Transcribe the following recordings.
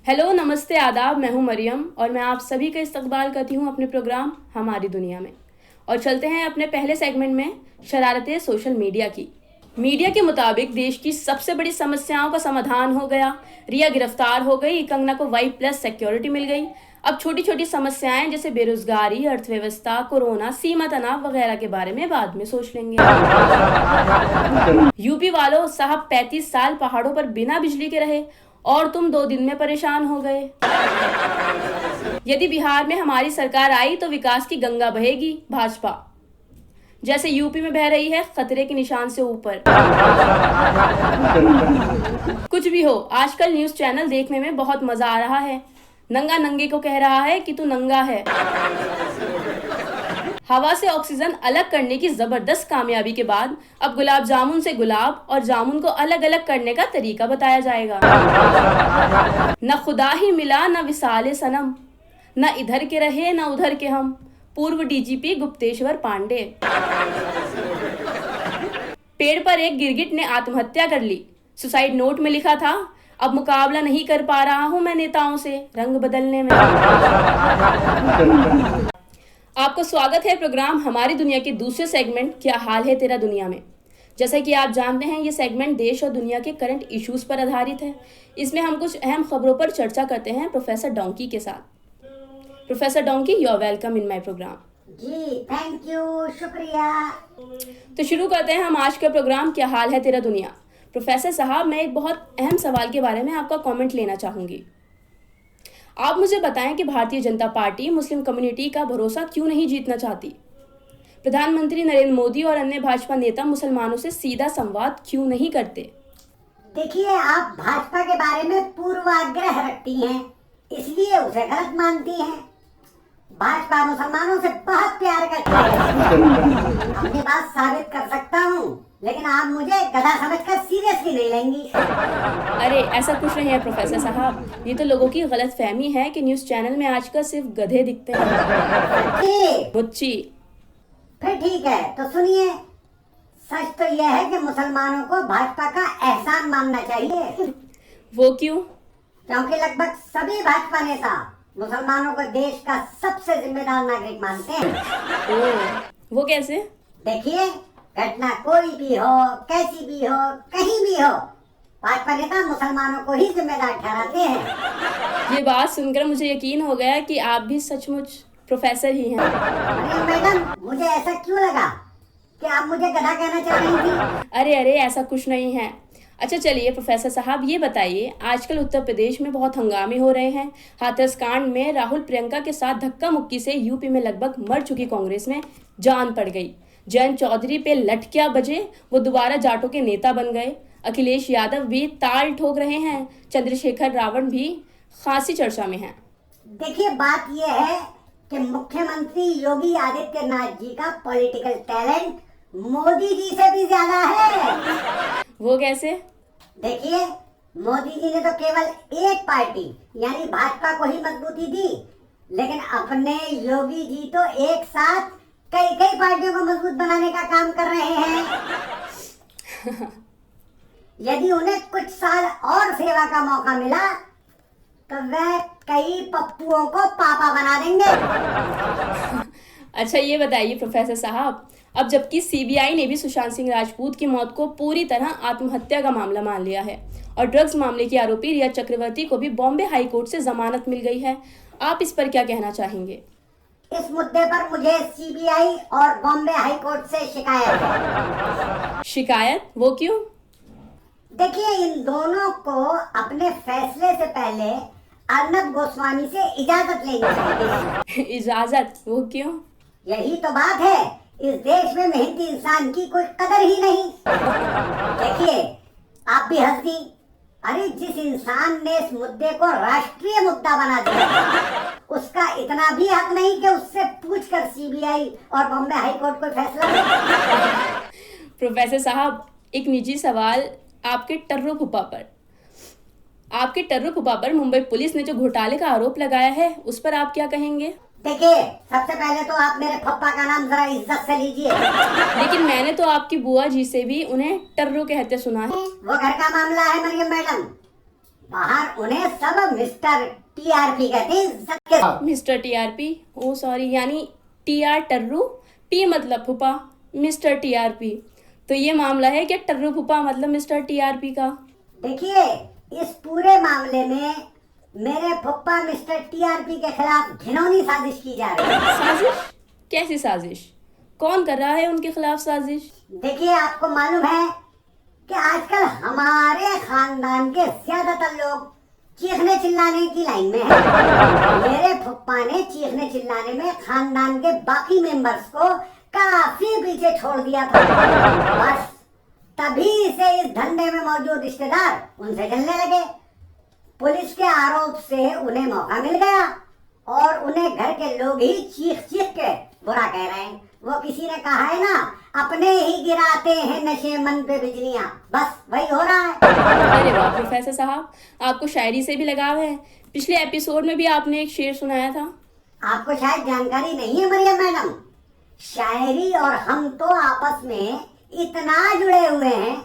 Hello, नमस्ते, आदाब। मैं हूं मरियम और मैं आप सभी का इस्तकबाल करती हूं अपने प्रोग्राम हमारी दुनिया में। और चलते हैं अपने पहले सेगमेंट में, शरारतें सोशल मीडिया की। मीडिया के मुताबिक देश की सबसे बड़ी समस्याओं का समाधान हो गया। रिया गिरफ्तार हो गई, कंगना को Y+ सिक्योरिटी मिल गई। अब छोटी छोटी समस्याएं जैसे बेरोजगारी, अर्थव्यवस्था, कोरोना, सीमा तनाव वगैरह के बारे में बाद में सोच लेंगे। यूपी वालों साहब, 35 साल पहाड़ों पर बिना बिजली के रहे और तुम 2 दिन में परेशान हो गए। यदि बिहार में हमारी सरकार आई तो विकास की गंगा बहेगी, भाजपा जैसे यूपी में बह रही है खतरे के निशान से ऊपर। कुछ भी हो, आजकल न्यूज चैनल देखने में बहुत मजा आ रहा है। नंगा नंगे को कह रहा है कि तू नंगा है। हवा से ऑक्सीजन अलग करने की जबरदस्त कामयाबी के बाद अब गुलाब जामुन से गुलाब और जामुन को अलग अलग करने का तरीका बताया जाएगा। न खुदा ही मिला न विसाले सनम, न इधर के रहे न उधर के हम, पूर्व डीजीपी गुप्तेश्वर पांडे। पेड़ पर एक गिरगिट ने आत्महत्या कर ली, सुसाइड नोट में लिखा था, अब मुकाबला नहीं कर पा रहा हूं मैं नेताओं से रंग बदलने में। आपको स्वागत है प्रोग्राम हमारी दुनिया के दूसरे सेगमेंट क्या हाल है तेरा दुनिया में। जैसा कि आप जानते हैं, ये सेगमेंट देश और दुनिया के करंट इश्यूज पर आधारित है। इसमें हम कुछ अहम खबरों पर चर्चा करते हैं प्रोफेसर डोंकी के साथ। Professor donkey, you are welcome in my programme. जी थैंक यू, शुक्रिया। तो शुरू करते हैं हम आज का प्रोग्राम क्या हाल है तेरा दुनिया। प्रोफेसर साहब, मैं एक बहुत अहम सवाल के बारे में आपका कमेंट लेना चाहूंगी। आप मुझे बताएं कि Bharatiya Janata party Muslim community का भरोसा क्यों नहीं जीतना चाहती। प्रधानमंत्री नरेंद्र मोदी और अन्य भाजपा नेता मुसलमानों से सीधा संवाद क्यों नहीं करते। देखिए, आप भाजपा के बारे में पूर्वाग्रह रखती हैं, इसलिए उसे गलत मानती हैं। भाजपा मुसलमानों से बहुत प्यार करती है। अपनी बात साबित कर सकता हूँ, लेकिन आप मुझे गधा समझकर सीरियसली नहीं लेंगी। अरे ऐसा कुछ नहीं है प्रोफेसर साहब, ये तो लोगों की गलत फहमी है कि न्यूज चैनल में आजकल सिर्फ गधे दिखते हैं। मुच्ची। फिर ठीक है, तो सुनिए। सच तो यह है कि मुसलमानों को भाजपा का एहसान मानना चाहिए। वो क्यों? क्योंकि लगभग सभी भाजपा नेता मुसलमानों को देश का सबसे जिम्मेदार नागरिक मानते हैं। वो कैसे? देखिए, घटना कोई भी हो, कैसी भी हो, कहीं भी हो, भाजपा नेता मुसलमानों को ही जिम्मेदार ठहराते हैं। ये बात सुनकर मुझे यकीन हो गया कि आप भी सचमुच प्रोफेसर ही हैं। अरे मैडम, मुझे ऐसा क्यों लगा कि आप मुझे गधा कहना चाह रही थी? अरे ऐसा कुछ नहीं है। अच्छा चलिए प्रोफेसर साहब, ये बताइए, आजकल उत्तर प्रदेश में बहुत हंगामे हो रहे हैं। हाथरस कांड में राहुल प्रियंका के साथ धक्का मुक्की से यूपी में लगभग मर चुकी कांग्रेस में जान पड़ गई। जयंत चौधरी पे लटकिया बजे, वो दोबारा जाटों के नेता बन गए। अखिलेश यादव भी ताल ठोक रहे हैं। चंद्रशेखर रावण भी खासी चर्चा में हैं। देखिए, बात यह है कि मुख्यमंत्री योगी आदित्यनाथ जी का पॉलिटिकल टैलेंट मोदी जी से भी ज्यादा है। वो कैसे? देखिए, मोदी जी ने तो केवल एक पार्टी यानी भाजपा को ही मजबूती दी, लेकिन अपने योगी जी तो एक साथ कई कई पार्टियों को मजबूत बनाने का काम कर रहे हैं। यदि उन्हें कुछ साल और सेवा का मौका मिला तो वह कई पप्पुओं को पापा बना देंगे। अच्छा ये बताइए प्रोफेसर साहब, अब जबकि सीबीआई ने भी सुशांत सिंह राजपूत की मौत को पूरी तरह आत्महत्या का मामला मान लिया है और ड्रग्स मामले की आरोपी रिया चक्रवर्ती को भी बॉम्बे हाई कोर्ट से जमानत मिल गई है, आप इस पर क्या कहना चाहेंगे? इस मुद्दे पर मुझे सीबीआई और बॉम्बे हाई कोर्ट से शिकायत है। शिकायत? वो क्यों? देखिए, इन दोनों को अपने फैसले से पहले अर्नब गोस्वामी से इजाजत लेनी चाहिए। इजाजत? वो क्यों? यही तो बात है, इस देश में मेहनती इंसान की कोई कदर ही नहीं। देखिए, आप भी हंस दी। अरे जिस इंसान ने इस मुद्दे को राष्ट्रीय मुद्दा बना दिया, उसका इतना भी हक नहीं कि उससे पूछकर सीबीआई और बॉम्बे हाई कोर्ट कोई फैसला ले। प्रोफेसर साहब, एक निजी सवाल आपके टर्रो फूफा पर मुंबई पुलिस ने जो घोटाले का आरोप लगाया है, उस पर आप क्या कहेंगे? देखिए, सबसे पहले तो आप मेरे पप्पा का नाम जरा इज्जत से लीजिए। लेकिन मैंने तो आपकी बुआ जी से भी उन्हें टर्रो कहते सुना है। वो घर का मामला है मरियम मैडम। बाहर उन्हें सब मिस्टर टीआरपी कहते हैं, सबके सब। मिस्टर टीआरपी, ओ सॉरी, यानी टीआर टर्रू, पी मतलब फूफा, मिस्टर टीआरपी। तो ये मामला है कि टर्रू फूफा मतलब मिस्टर टीआरपी का। देखिए, इस पूरे मामले में मेरे फुप्पा मिस्टर टीआरपी के खिलाफ घिनौनी साजिश की जा रही है। साजिश? कैसी साजिश? कौन कर रहा है उनके खिलाफ साजिश? देखिए, आपको मालूम है कि आजकल हमारे खानदान के ज्यादातर लोग चीखने चिल्लाने की लाइन में हैं। मेरे फुप्पा ने चीखने चिल्लाने में खानदान के बाकी मेंबर्स को काफी पीछे छोड़ दिया था। बस तभी से इस धंधे में मौजूद रिश्तेदार उनसे जलने लगे। पुलिस के आरोप से उन्हें मौका मिल गया और उन्हें घर के लोग ही चीख चीख के बुरा कह रहे हैं। वो किसी ने कहा है ना, अपने ही गिराते हैं नशे मन पे बिजलियां, बस वही हो रहा है। अरे वाह प्रोफेसर साहब, आपको शायरी से भी लगाव है। पिछले एपिसोड में भी आपने एक शेर सुनाया था। आपको शायद जानकारी नहीं है मरियम मैडम, शायरी और हम तो आपस में इतना जुड़े हुए हैं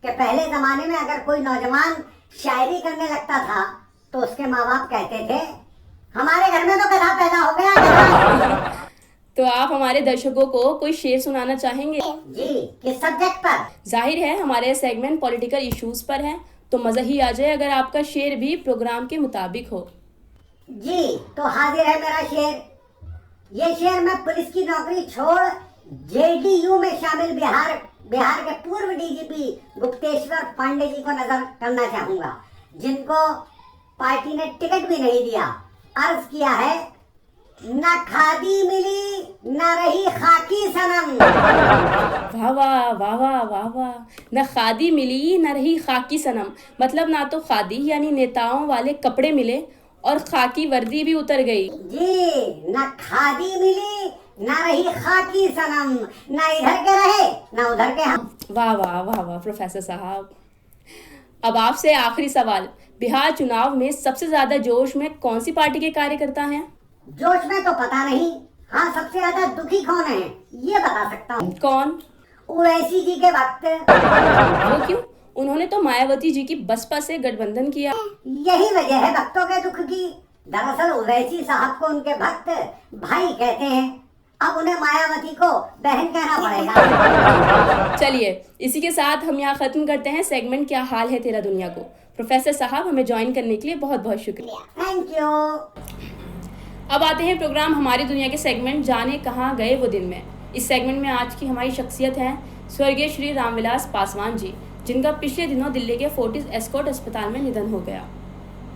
कि पहले जमाने में अगर कोई नौजवान शायरी करने लगता था तो उसके माँ बाप कहते थे, हमारे घर में तो गधा पैदा हो गया, गधा। तो आप हमारे दर्शकों को कोई शेर सुनाना चाहेंगे? जी, किस सब्जेक्ट पर? जाहिर है हमारे सेगमेंट पॉलिटिकल इश्यूज पर है, तो मजा ही आ जाए अगर आपका शेर भी प्रोग्राम के मुताबिक हो। जी, तो हाजिर है मेरा शेर। ये शेर मैं पुलिस की नौकरी छोड़ जेडीयू में शामिल बिहार के पूर्व डीजीपी गुप्तेश्वर पांडे जी को नजर करना चाहूंगा, जिनको पार्टी ने टिकट भी नहीं दिया। अर्ज किया है, न खादी मिली न रही खाकी सनम। वाह वाह वाह वाह वाह वाह। न खादी मिली न रही खाकी सनम, मतलब ना तो खादी यानी नेताओं वाले कपड़े मिले और खाकी वर्दी भी उतर गई। जी, न खादी मिली न रही खाकी सनम, न इधर के रहे न उधर के हम। वाह वाह वाह वाह प्रोफेसर साहब। अब आपसे आखिरी सवाल, बिहार चुनाव में सबसे ज्यादा जोश में कौन सी पार्टी के कार्यकर्ता हैं? जोश में तो पता नहीं, हाँ सबसे ज्यादा दुखी कौन है ये बता सकता हूँ। कौन? ओवैसी जी के वक्त। वो क्यों? उन्होंने तो मायावती जी की बसपा से गठबंधन किया। यही वजह है भक्तों के दुख की। दरअसल ओवैसी साहब को उनके भक्त भाई कहते हैं, अब उन्हें मायावती को बहन कहना पड़ेगा। चलिए इसी के साथ हम यहाँ खत्म करते हैं सेगमेंट क्या हाल है तेरा दुनिया को। प्रोफेसर साहब हमें ज्वाइन करने के लिए बहुत बहुत शुक्रिया। Thank you. अब आते हैं प्रोग्राम हमारी दुनिया के सेगमेंट जाने कहाँ गए वो दिन में। इस सेगमेंट में आज की हमारी शख्सियत है स्वर्गीय श्री रामविलास पासवान जी, जिनका पिछले दिनों दिल्ली के फोर्टिस एस्कॉर्ट अस्पताल में निधन हो गया।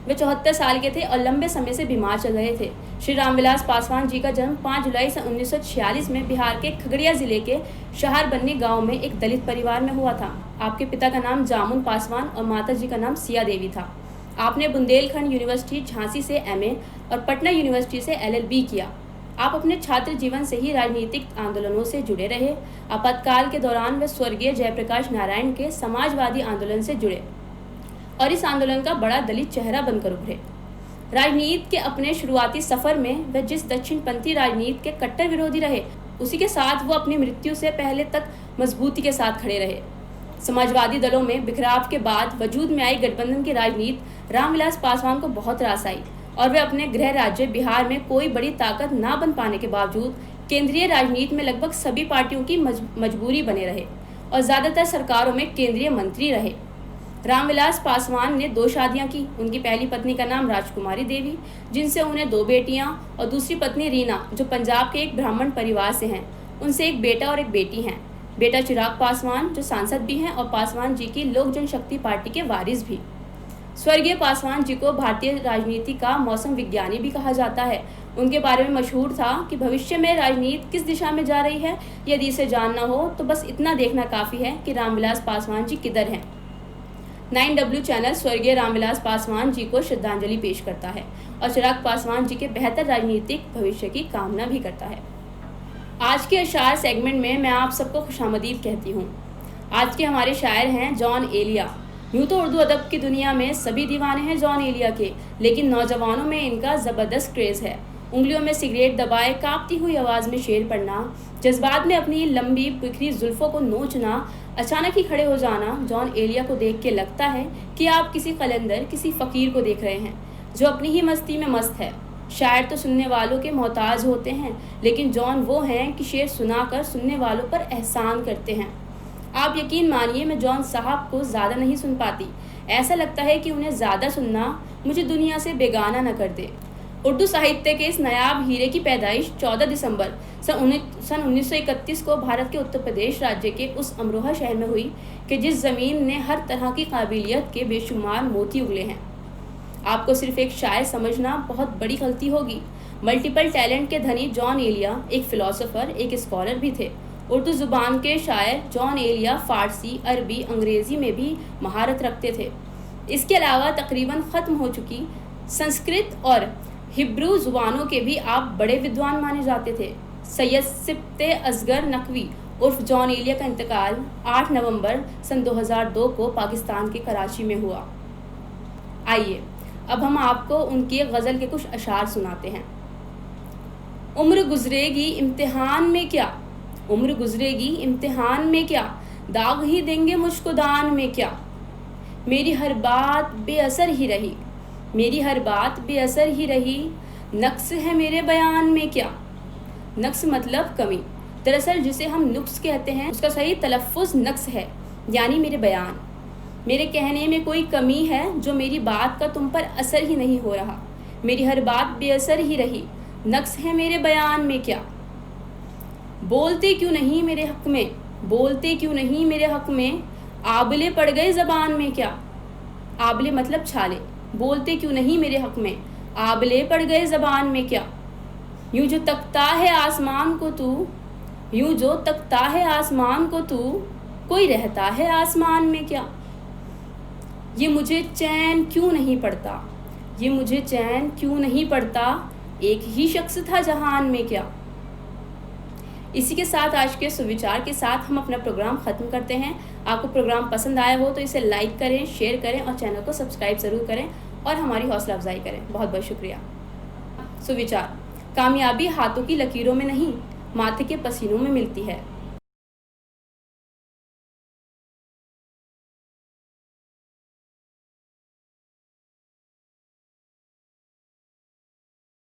वे 74 साल के थे और लंबे समय से बीमार चल रहे थे। श्री रामविलास पासवान जी का जन्म 5 जुलाई सन 1946 में बिहार के खगड़िया जिले के शहारबन्नी गांव में एक दलित परिवार में हुआ था। आपके पिता का नाम जामुन पासवान और माता जी का नाम सिया देवी था। आपने बुंदेलखंड यूनिवर्सिटी झांसी से एमए और पटना यूनिवर्सिटी से एलएलबी किया। आप अपने छात्र जीवन से ही राजनीतिक आंदोलनों से जुड़े रहे। आपातकाल के दौरान वे स्वर्गीय जयप्रकाश नारायण के समाजवादी आंदोलन से जुड़े और इस आंदोलन का बड़ा दलित चेहरा बनकर उभरे। राजनीति के अपने शुरुआती सफर में वे जिस दक्षिणपंथी राजनीति के कट्टर विरोधी रहे, उसी के साथ वो अपनी मृत्यु से पहले तक मजबूती के साथ खड़े रहे। समाजवादी दलों में बिखराव के बाद वजूद में आई गठबंधन की राजनीति रामविलास पासवान को बहुत रास आई और वे अपने गृह राज्य बिहार में कोई बड़ी ताकत ना बन पाने के बावजूद केंद्रीय राजनीति में लगभग सभी पार्टियों की मजबूरी बने रहे और ज़्यादातर सरकारों में केंद्रीय मंत्री रहे। रामविलास पासवान ने 2 शादियां की। उनकी पहली पत्नी का नाम राजकुमारी देवी, जिनसे उन्हें 2 बेटियां, और दूसरी पत्नी रीना, जो पंजाब के एक ब्राह्मण परिवार से हैं। उनसे एक बेटा और एक बेटी हैं। बेटा चिराग पासवान जो सांसद भी हैं और पासवान जी की लोक जनशक्ति पार्टी के वारिस भी। स्वर्गीय पासवान जी को भारतीय राजनीति का मौसम विज्ञानी भी कहा जाता है। उनके बारे में मशहूर था कि भविष्य में राजनीति किस दिशा में जा रही है, यदि इसे जानना हो तो बस इतना देखना काफ़ी है कि रामविलास पासवान जी किधर हैं। 9W चैनल स्वर्गीय रामविलास पासवान जी को श्रद्धांजलि पेश करता है और चिराग पासवान जी के बेहतर राजनीतिक भविष्य की कामना भी करता है। आज के अशार सेगमेंट में मैं आप सबको खुशामदीद कहती हूँ। आज के हमारे शायर हैं जॉन एलिया। यूँ तो उर्दू अदब की दुनिया में सभी दीवाने हैं जॉन एलिया के, लेकिन नौजवानों में इनका ज़बरदस्त क्रेज़ है। उंगलियों में सिगरेट दबाए कांपती हुई आवाज़ में शेर पढ़ना, जज्बात में अपनी लंबी बिखरी जुल्फ़ों को नोचना, अचानक ही खड़े हो जाना। जॉन एलिया को देख के लगता है कि आप किसी कलंदर, किसी फ़कीर को देख रहे हैं जो अपनी ही मस्ती में मस्त है। शायर तो सुनने वालों के मोहताज होते हैं, लेकिन जॉन वो हैं कि शेर सुनाकर सुनने वालों पर एहसान करते हैं। आप यकीन मानिए, मैं जॉन साहब को ज़्यादा नहीं सुन पाती। ऐसा लगता है कि उन्हें ज़्यादा सुनना मुझे दुनिया से बेगाना न कर दे। उर्दू साहित्य के इस नायाब हीरे की पैदाइश 14 दिसंबर सन 1931 को भारत के उत्तर प्रदेश राज्य के उस अमरोहा शहर में हुई कि जिस ज़मीन ने हर तरह की काबिलियत के बेशुमार मोती उगले हैं। आपको सिर्फ एक शायर समझना बहुत बड़ी गलती होगी। मल्टीपल टैलेंट के धनी जॉन एलिया एक फ़िलासफ़र, एक स्कॉलर भी थे। उर्दू ज़ुबान के शायर जॉन एलिया फ़ारसी, अरबी, अंग्रेज़ी में भी महारत रखते थे। इसके अलावा तकरीबन ख़त्म हो चुकी संस्कृत और हिब्रू ज़ुबानों के भी आप बड़े विद्वान माने जाते थे। सैयद सिब्ते असगर नकवी उर्फ जॉन एलिया का इंतकाल 8 नवंबर सन 2002 को पाकिस्तान के कराची में हुआ। आइए अब हम आपको उनकी एक गज़ल के कुछ अशार सुनाते हैं। उम्र गुजरेगी इम्तिहान में क्या, उम्र गुजरेगी इम्तिहान में क्या, दाग ही देंगे मुझको दान में क्या। मेरी हर बात बेअसर ही रही, मेरी हर बात बेअसर ही रही, नक्स है मेरे बयान में क्या। नक्स मतलब कमी। दरअसल जिसे हम नुक्स कहते हैं उसका सही तलफ़्फ़ुज़ नक्स है, यानी मेरे बयान, मेरे कहने में कोई कमी है जो मेरी बात का तुम पर असर ही नहीं हो रहा। मेरी हर बात बेअसर ही रही, नक्स है मेरे बयान में क्या। बोलते क्यों नहीं मेरे हक़ में, बोलते क्यों नहीं मेरे हक़ में, आबले पड़ गए ज़बान में क्या। आबले मतलब छाले। बोलते क्यों नहीं मेरे हक़ में, आबले पड़ गए ज़बान में क्या। यूँ जो तकता है आसमान को तू, यूँ जो तकता है आसमान को तू, कोई रहता है आसमान में क्या। ये मुझे चैन क्यों नहीं पड़ता, ये मुझे चैन क्यों नहीं पड़ता, एक ही शख्स था जहान में क्या। इसी के साथ आज के सुविचार के साथ हम अपना प्रोग्राम ख़त्म करते हैं। आपको प्रोग्राम पसंद आया हो तो इसे लाइक करें, शेयर करें और चैनल को सब्सक्राइब ज़रूर करें और हमारी हौसला अफजाई करें। बहुत बहुत शुक्रिया। सुविचार: कामयाबी हाथों की लकीरों में नहीं, माथे के पसीनों में मिलती है।